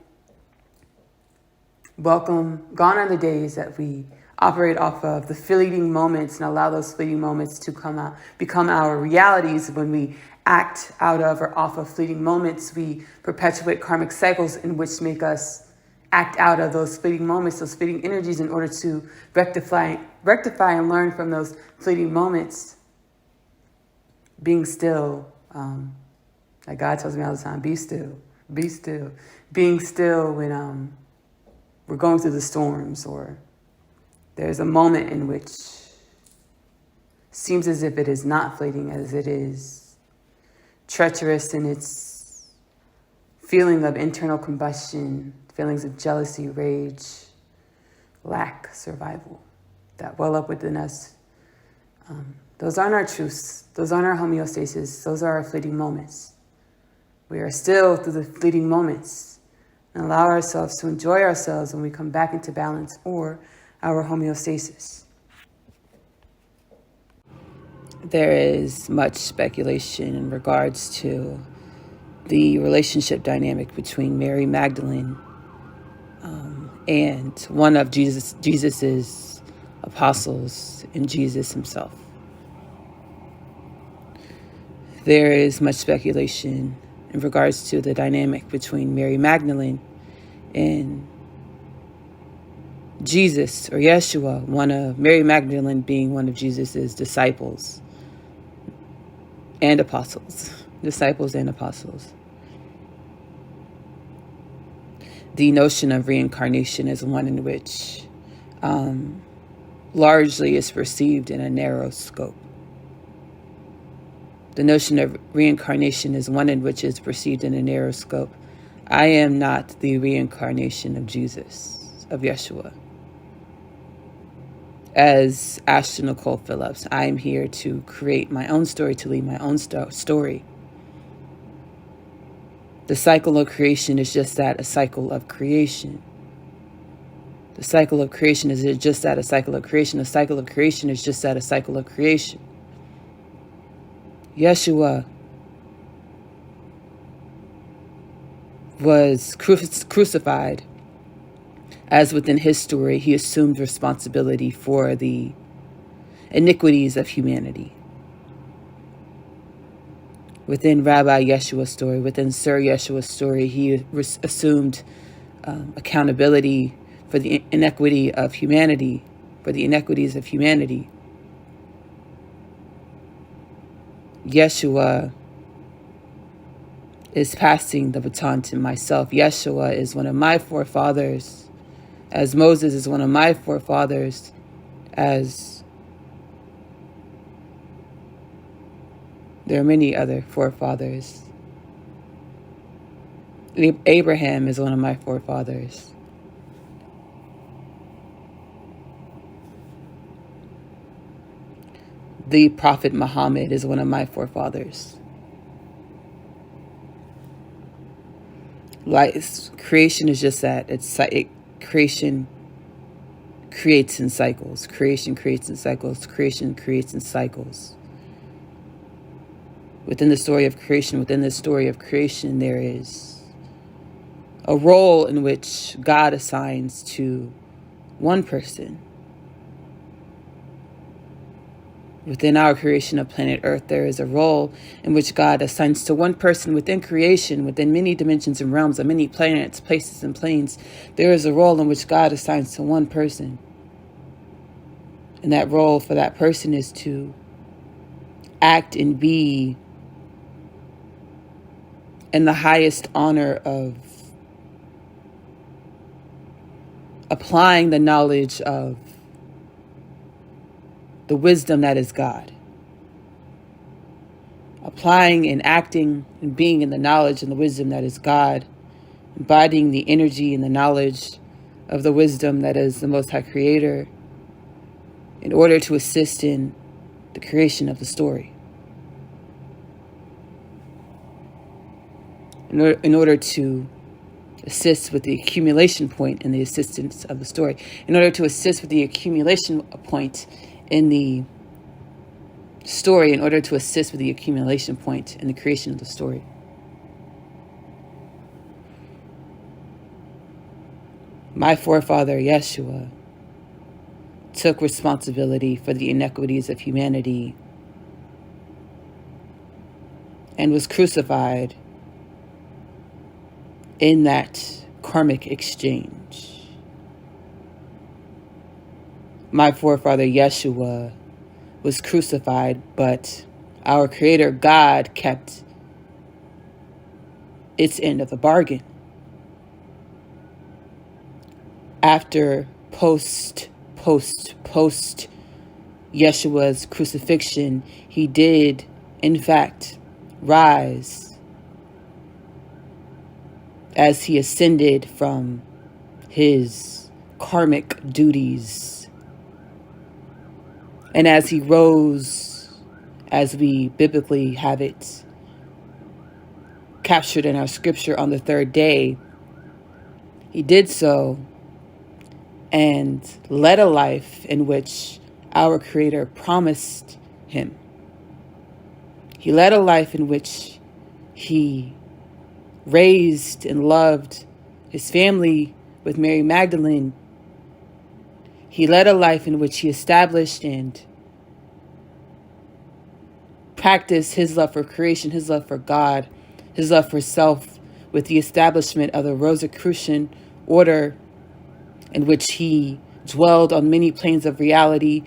Gone are the days that we operate off of the fleeting moments and allow those fleeting moments to become our realities. When we act out of or off of fleeting moments, we perpetuate karmic cycles in which make us act out of those fleeting moments, those fleeting energies, in order to rectify and learn from those fleeting moments. Being still, like God tells me all the time, be still, be still. Being still when we're going through the storms, or there's a moment in which seems as if it is not fleeting, as it is treacherous in its feeling of internal combustion, feelings of jealousy, rage, lack, survival that well up within us. Those aren't our truths. Those aren't our homeostasis. Those are our fleeting moments. We are still through the fleeting moments and allow ourselves to enjoy ourselves when we come back into balance or our homeostasis. There is much speculation in regards to the relationship dynamic between Mary Magdalene and one of Jesus's apostles and Jesus himself. There is much speculation in regards to the dynamic between Mary Magdalene and Jesus, or Yeshua, Mary Magdalene being one of Jesus's disciples and apostles. Disciples and apostles. The notion of reincarnation is one in which largely is perceived in a narrow scope. The notion of reincarnation is one in which is perceived in a narrow scope. I am not the reincarnation of Jesus, of Yeshua. As Ashton Nicole Phillips, I am here to create my own story, to lead my own story. The cycle of creation is just that, a cycle of creation. The cycle of creation is just that, a cycle of creation. The cycle of creation is just that, a cycle of creation. Yeshua was crucified. As within his story, he assumed responsibility for the iniquities of humanity. Within Rabbi Yeshua's story, within Sir Yeshua's story, he assumed accountability for the inequity of humanity, for the inequities of humanity. Yeshua is passing the baton to myself. Yeshua is one of my forefathers, as Moses is one of my forefathers, as there are many other forefathers. Abraham is one of my forefathers. The Prophet Muhammad is one of my forefathers. Creation is just that. Creation creates in cycles. Creation creates in cycles. Creation creates in cycles. Within the story of creation, there is a role in which God assigns to one person. Within our creation of planet Earth, there is a role in which God assigns to one person within creation, within many dimensions and realms of many planets, places, and planes. There is a role in which God assigns to one person. And that role for that person is to act and be in the highest honor of applying the knowledge of the wisdom that is God. Applying and acting and being in the knowledge and the wisdom that is God. Embodying the energy and the knowledge of the wisdom that is the Most High Creator in order to assist in the creation of the story. In order to assist with the accumulation point in the assistance of the story. In order to assist with the accumulation point in the story, in order to assist with the accumulation point in the creation of the story. My forefather, Yeshua, took responsibility for the inequities of humanity and was crucified in that karmic exchange. My forefather Yeshua was crucified, but our Creator God kept its end of the bargain. After post Yeshua's crucifixion, he did, in fact, rise as he ascended from his karmic duties. And as he rose, as we biblically have it captured in our scripture on the third day, he did so and led a life in which our Creator promised him. He led a life in which he raised and loved his family with Mary Magdalene. He led a life in which he established and practiced his love for creation, his love for God, his love for self, with the establishment of the Rosicrucian order, in which he dwelled on many planes of reality,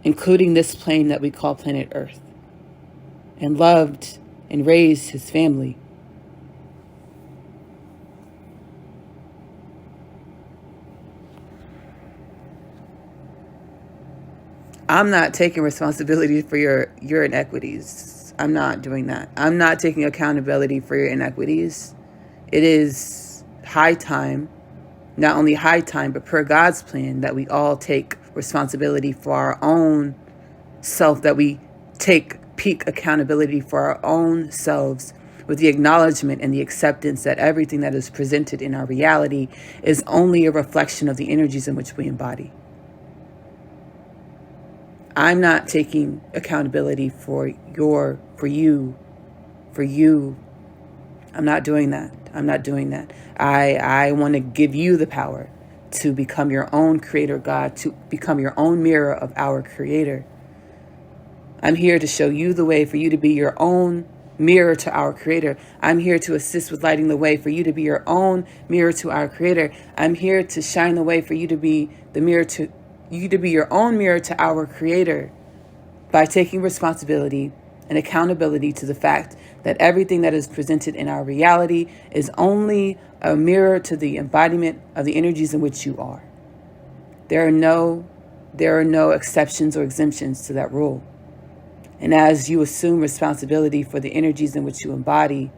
including this plane that we call planet Earth, and loved and raised his family. I'm not taking responsibility for your inequities. I'm not doing that. I'm not taking accountability for your inequities. It is high time, not only high time, but per God's plan, that we all take responsibility for our own self, that we take peak accountability for our own selves, with the acknowledgement and the acceptance that everything that is presented in our reality is only a reflection of the energies in which we embody. I'm not taking accountability for you. I'm not doing that. I'm not doing that. I want to give you the power to become your own creator God, to become your own mirror of our Creator. I'm here to show you the way for you to be your own mirror to our Creator. I'm here to assist with lighting the way for you to be your own mirror to our Creator. I'm here to shine the way for you to be the mirror to you to be your own mirror to our Creator, by taking responsibility and accountability to the fact that everything that is presented in our reality is only a mirror to the embodiment of the energies in which you are. There are no exceptions or exemptions to that rule. And as you assume responsibility for the energies in which you embody,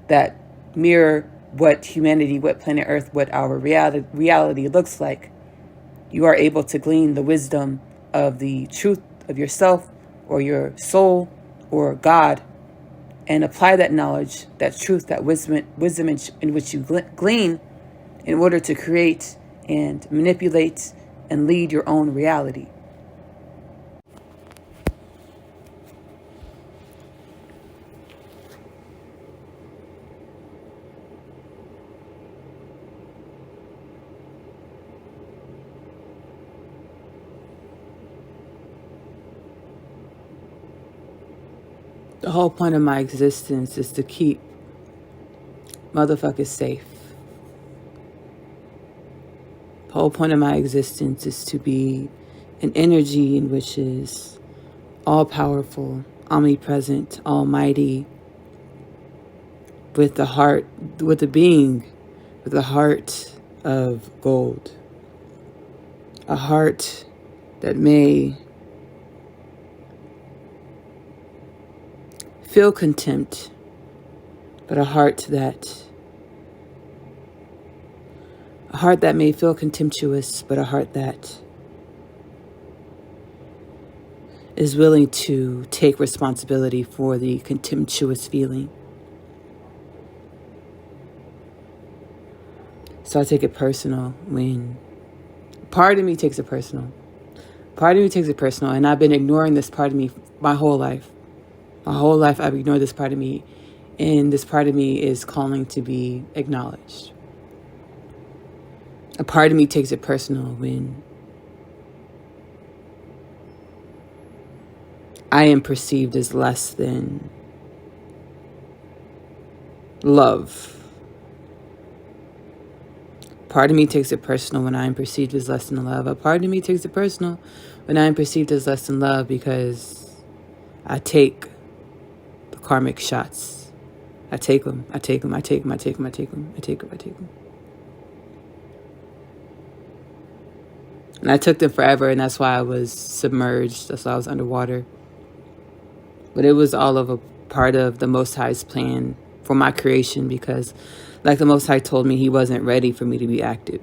that mirror what humanity, what planet Earth, what our reality looks like, you are able to glean the wisdom of the truth of yourself or your soul or God, and apply that knowledge, that truth, that wisdom in which you glean, in order to create and manipulate and lead your own reality. The whole point of my existence is to keep motherfuckers safe. The whole point of my existence is to be an energy in which is all-powerful, omnipresent, almighty, with the heart, with the being, with the heart of gold. A heart that may feel contempt, but a heart that may feel contemptuous, but a heart that is willing to take responsibility for the contemptuous feeling. So I take it personal when part of me takes it personal. Part of me takes it personal, and I've been ignoring this part of me my whole life. My whole life I've ignored this part of me, and this part of me is calling to be acknowledged. A part of me takes it personal when I am perceived as less than love. part of me takes it personal when I am perceived as less than love. A part of me takes it personal when I am perceived as less than love, because I take the karmic shots. I take them. And I took them forever, and that's why I was submerged. That's why I was underwater. But it was all of a part of the Most High's plan for my creation, because like the Most High told me, he wasn't ready for me to be active.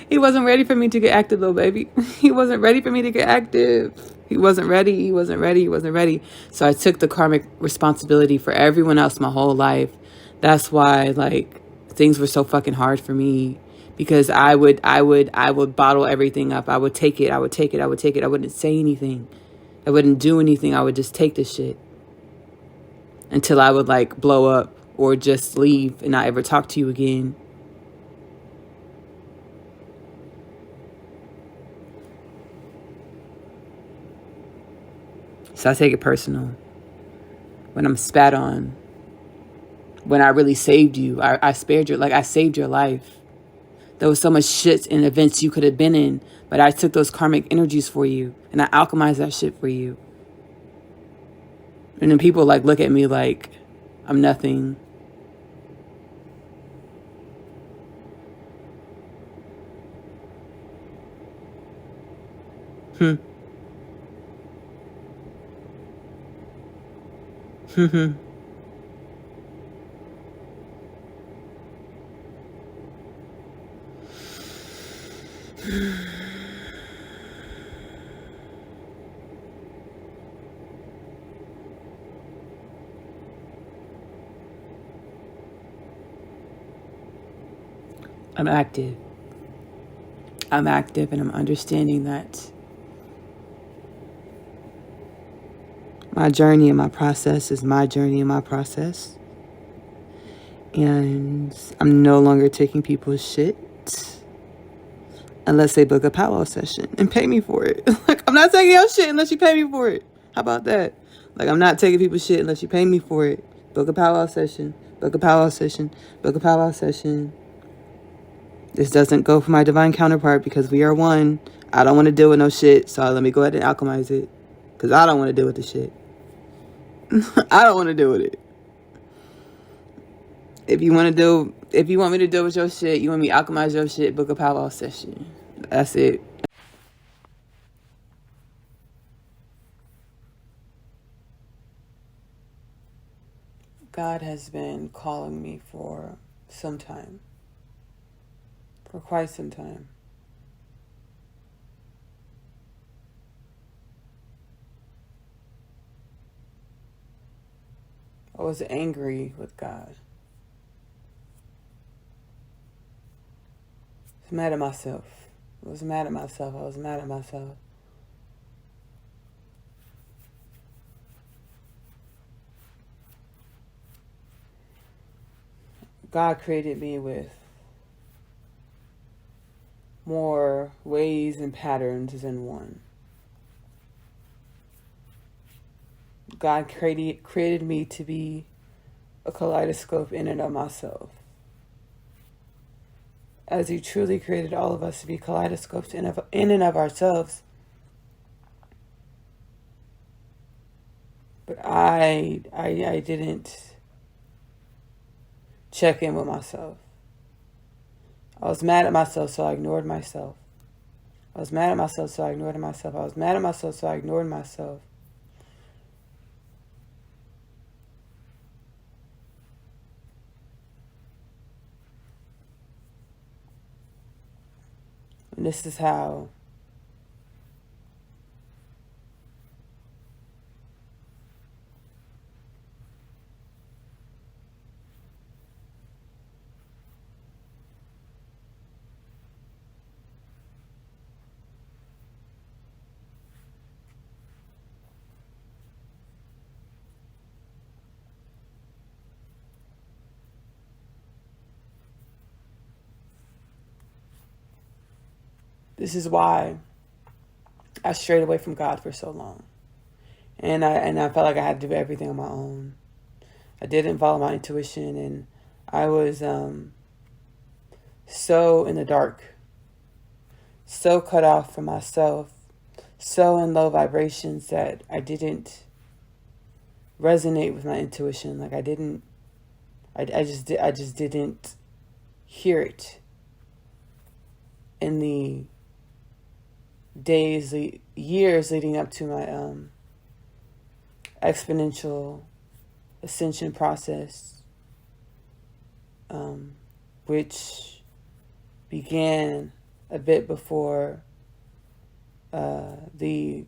He wasn't ready for me to get active, little baby. He wasn't ready for me to get active. He wasn't ready. So I took the karmic responsibility for everyone else my whole life. That's why, like, things were so fucking hard for me, because I would bottle everything up. I would take it. I wouldn't say anything. I wouldn't do anything. I would just take the shit until I would, like, blow up or just leave and not ever talk to you again. So I take it personal when I'm spat on, when I really saved you. I spared your, like, I saved your life. There was so much shit and events you could have been in, but I took those karmic energies for you, and I alchemized that shit for you. And then people, like, look at me like I'm nothing. I'm active. And I'm understanding that my journey and my process is my journey and my process. And I'm no longer taking people's shit unless they book a powwow session and pay me for it. Like, I'm not taking your shit unless you pay me for it. How about that? Like, I'm not taking people's shit unless you pay me for it. Book a powwow session. This doesn't go for my divine counterpart because we are one. I don't want to deal with no shit, so let me go ahead and alchemize it, because I don't want to deal with the shit. I don't want to deal with it. If you want me to deal with your shit, you want me to alchemize your shit, book a powwow session. That's it. God has been calling me for some time. For quite some time. I was angry with God. I was mad at myself. God created me with more ways and patterns than one. God created me to be a kaleidoscope in and of myself, as He truly created all of us to be kaleidoscopes in and of ourselves. But I didn't check in with myself. I was mad at myself, so I ignored myself. And this is how this is why I strayed away from God for so long. And I felt like I had to do everything on my own. I didn't follow my intuition, and I was so in the dark, so cut off from myself, so in low vibrations that I didn't resonate with my intuition. Like I just didn't hear it in the years leading up to my exponential ascension process, which began a bit before the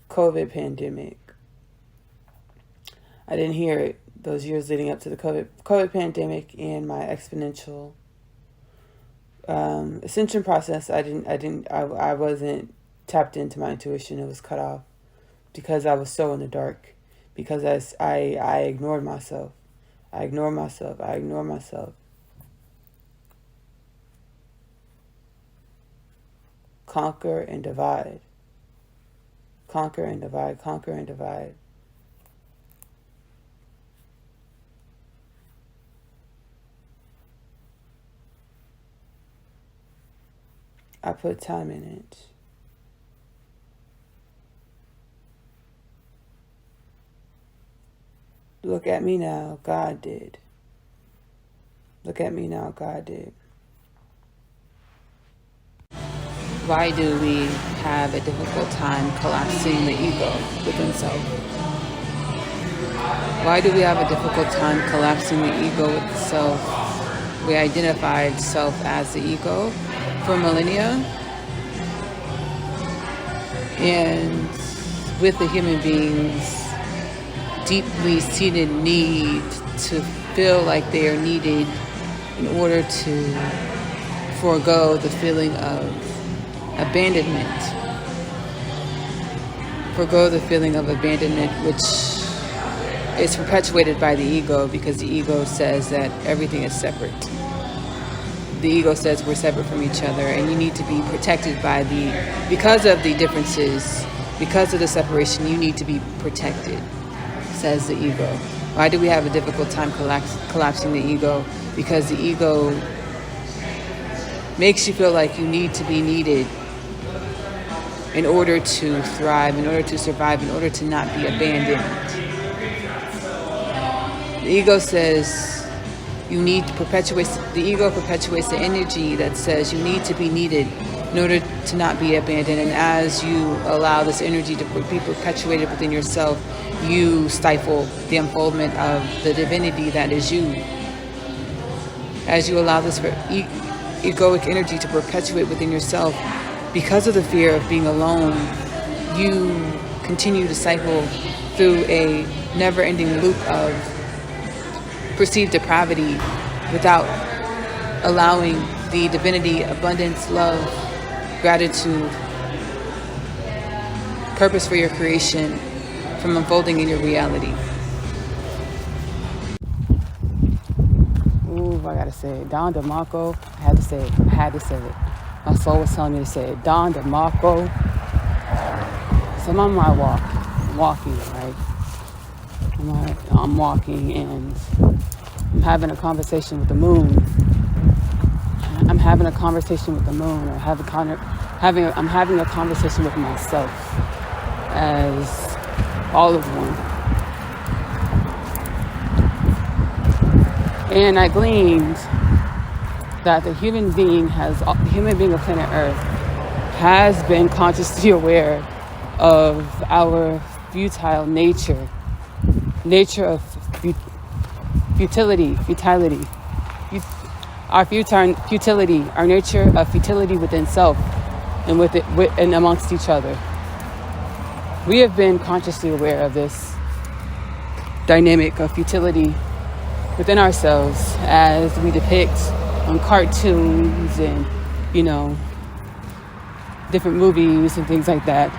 COVID pandemic. I didn't hear it those years leading up to the COVID pandemic and my exponential ascension process. I wasn't tapped into my intuition. It was cut off because I was so in the dark, because I ignored myself. I ignored myself. Conquer and divide. Conquer and divide. Conquer and divide. I put time in it. Look at me now, God did. Look at me now, God did. Why do we have a difficult time collapsing the ego within self? Why do we have a difficult time collapsing the ego with self? We identified self as the ego for millennia. And with the human beings' deeply seated need to feel like they are needed in order to forego the feeling of abandonment. Forego the feeling of abandonment, which is perpetuated by the ego, because the ego says that everything is separate. The ego says we're separate from each other, and you need to be protected because of the differences, because of the separation, you need to be protected, says the ego. Why do we have a difficult time collapsing the ego? Because the ego makes you feel like you need to be needed in order to thrive, in order to survive, in order to not be abandoned. The ego says the ego perpetuates the energy that says you need to be needed in order to not be abandoned. And as you allow this energy to be perpetuated within yourself, you stifle the unfoldment of the divinity that is you. As you allow this egoic energy to perpetuate within yourself, because of the fear of being alone, you continue to cycle through a never-ending loop of perceived depravity without allowing the divinity, abundance, love, gratitude, purpose for your creation from unfolding in your reality. Ooh, I gotta say it. Don DeMarco, I had to say it. My soul was telling me to say it. Don DeMarco. So I'm on my walk. I'm walking, right? I'm walking and I'm having a conversation with the moon. I'm having a conversation with the moon, or I'm having a conversation with myself as all of one. And I gleaned that the human being of planet Earth has been consciously aware of our futile nature of futility, our futility, our nature of futility within self and and amongst each other. We have been consciously aware of this dynamic of futility within ourselves as we depict on cartoons and, different movies and things like that.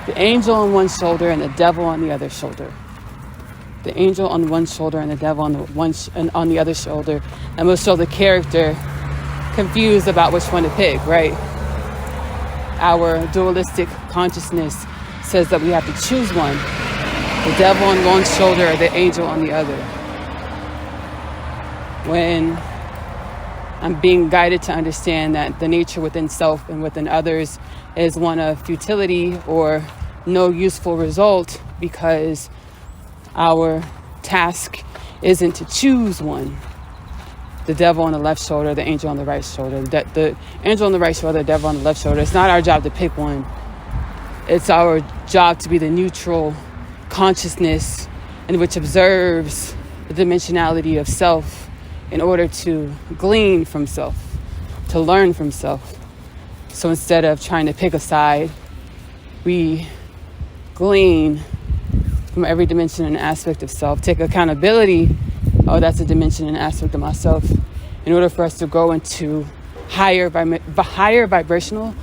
The angel on one shoulder and the devil on the other shoulder. The angel on one shoulder and the devil on the other shoulder. And we'll show the character confused about which one to pick, right? Our dualistic consciousness says that we have to choose one. The devil on one shoulder or the angel on the other. When I'm being guided to understand that the nature within self and within others is one of futility or no useful result, because our task isn't to choose one. The devil on the left shoulder, the angel on the right shoulder. The angel on the right shoulder, the devil on the left shoulder. It's not our job to pick one. It's our job to be the neutral consciousness in which observes the dimensionality of self in order to glean from self, to learn from self. So instead of trying to pick a side, we glean from every dimension and aspect of self, take accountability. Oh, that's a dimension and aspect of myself, in order for us to go into higher vibrational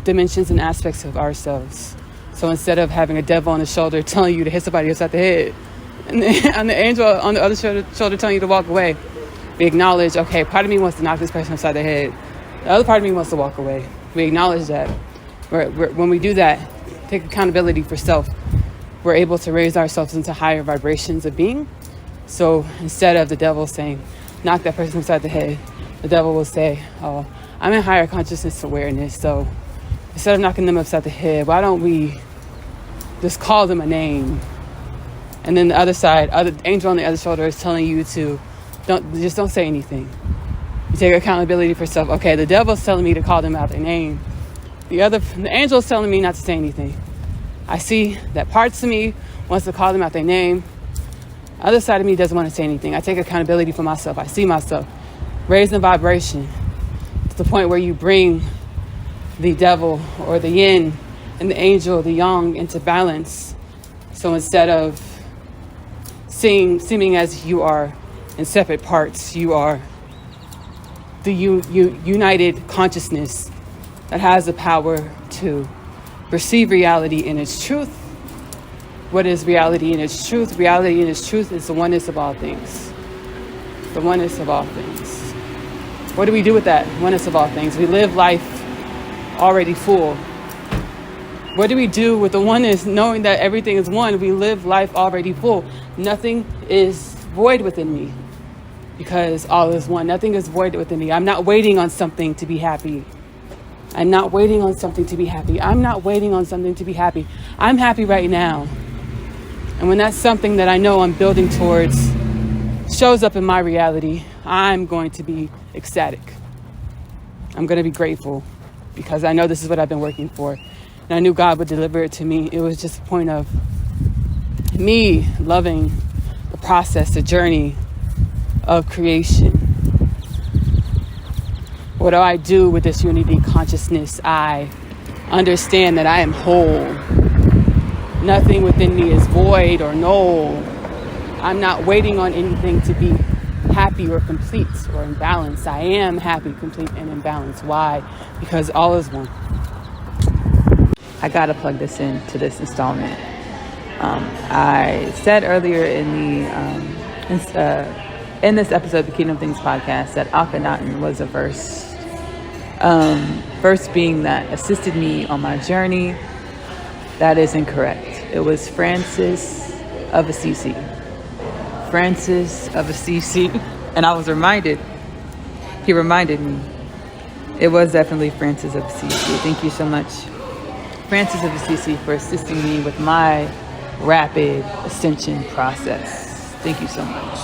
dimensions and aspects of ourselves. So instead of having a devil on the shoulder telling you to hit somebody upside the head, and the angel on the other shoulder telling you to walk away, we acknowledge, okay, part of me wants to knock this person upside the head. The other part of me wants to walk away. We acknowledge that. When we do that, take accountability for self, we're able to raise ourselves into higher vibrations of being. So instead of the devil saying, knock that person upside the head, the devil will say, oh, I'm in higher consciousness awareness. So instead of knocking them upside the head, why don't we just call them a name? And then the other side, the angel on the other shoulder is telling you to don't say anything. You take accountability for self. Okay, the devil's telling me to call them out their name. The angel's telling me not to say anything. I see that parts of me wants to call them out their name. The other side of me doesn't want to say anything. I take accountability for myself. I see myself raising the vibration to the point where you bring the devil or the yin and the angel, the yang, into balance. So instead of seeming as you are in separate parts, you are the united consciousness that has the power to perceive reality in its truth. What is reality in its truth? Reality in its truth is the oneness of all things. The oneness of all things. What do we do with that oneness of all things? We live life already full. What do we do with the oneness, knowing that everything is one? We live life already full. Nothing is void within me, because all is one. Nothing is void within me. I'm not waiting on something to be happy. I'm not waiting on something to be happy. I'm not waiting on something to be happy. I'm happy right now. And when that's something that I know I'm building towards shows up in my reality, I'm going to be ecstatic. I'm going to be grateful, because I know this is what I've been working for. And I knew God would deliver it to me. It was just a point of me loving the process, the journey of creation. What do I do with this unity consciousness? I understand that I am whole. Nothing within me is void or null. I'm not waiting on anything to be happy or complete or in balance. I am happy, complete, and in balance. Why? Because all is one. I gotta plug this into this installment. I said earlier in this episode of the Kingdom Things podcast that Akhenaten was a verse. Verse being that assisted me on my journey. That is incorrect. It was Francis of Assisi. Francis of Assisi. And I was reminded, he reminded me, it was definitely Francis of Assisi. Thank you so much, Francis of Assisi, for assisting me with my rapid ascension process. Thank you so much.